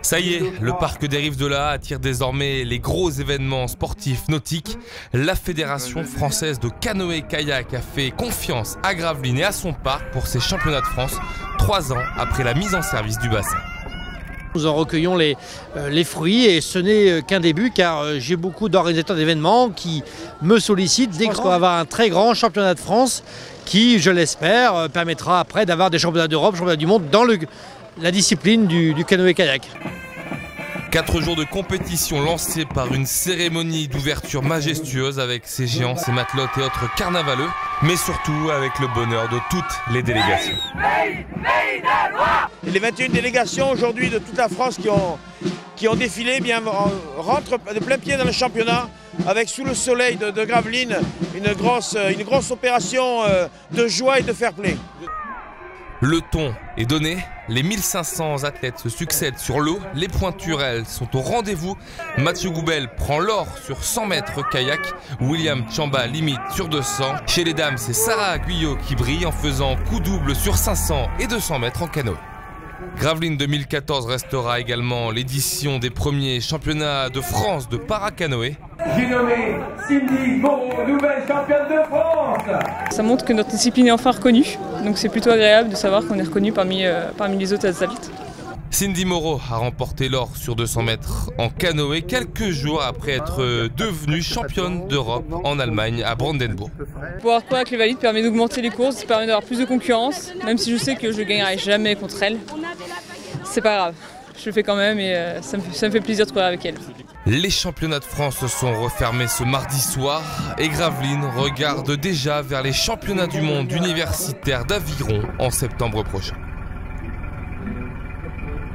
Ça y est, le parc des Rives de la Haye attire désormais les gros événements sportifs nautiques. La Fédération française de canoë-kayak a fait confiance à Gravelines et à son parc pour ses championnats de France, 3 ans après la mise en service du bassin. Nous en recueillons les fruits et ce n'est qu'un début car j'ai beaucoup d'organisateurs d'événements qui me sollicitent dès qu'on va avoir un très grand championnat de France qui, je l'espère, permettra après d'avoir des championnats d'Europe, championnats du monde dans la discipline du canoë-kayak. 4 jours de compétition lancés par une cérémonie d'ouverture majestueuse avec ses géants, ses matelotes et autres carnavaleux, mais surtout avec le bonheur de toutes les délégations. Les 21 délégations aujourd'hui de toute la France qui ont défilé rentrent de plein pied dans le championnat avec sous le soleil de Gravelines une grosse opération de joie et de fair play. Le ton est donné, les 1500 athlètes se succèdent sur l'eau, les pointures elles sont au rendez-vous. Mathieu Goubel prend l'or sur 100 mètres kayak, William Tchamba limite sur 200. Chez les dames, c'est Sarah Guyot qui brille en faisant coup double sur 500 et 200 mètres en canoë. Gravelines 2014 restera également l'édition des premiers championnats de France de paracanoë. J'ai nommé Cindy Moreau, nouvelle championne de France. Ça montre que notre discipline est enfin reconnue, donc c'est plutôt agréable de savoir qu'on est reconnu parmi les autres athlètes. Cindy Moreau a remporté l'or sur 200 mètres en canoë quelques jours après être devenue championne d'Europe en Allemagne à Brandenburg. Pouvoir courir avec les valides permet d'augmenter les courses, ça permet d'avoir plus de concurrence, même si je sais que je ne gagnerai jamais contre elle. C'est pas grave, je le fais quand même et ça me fait plaisir de courir avec elle. Les championnats de France se sont refermés ce mardi soir et Gravelines regarde déjà vers les championnats du monde universitaire d'aviron en septembre prochain.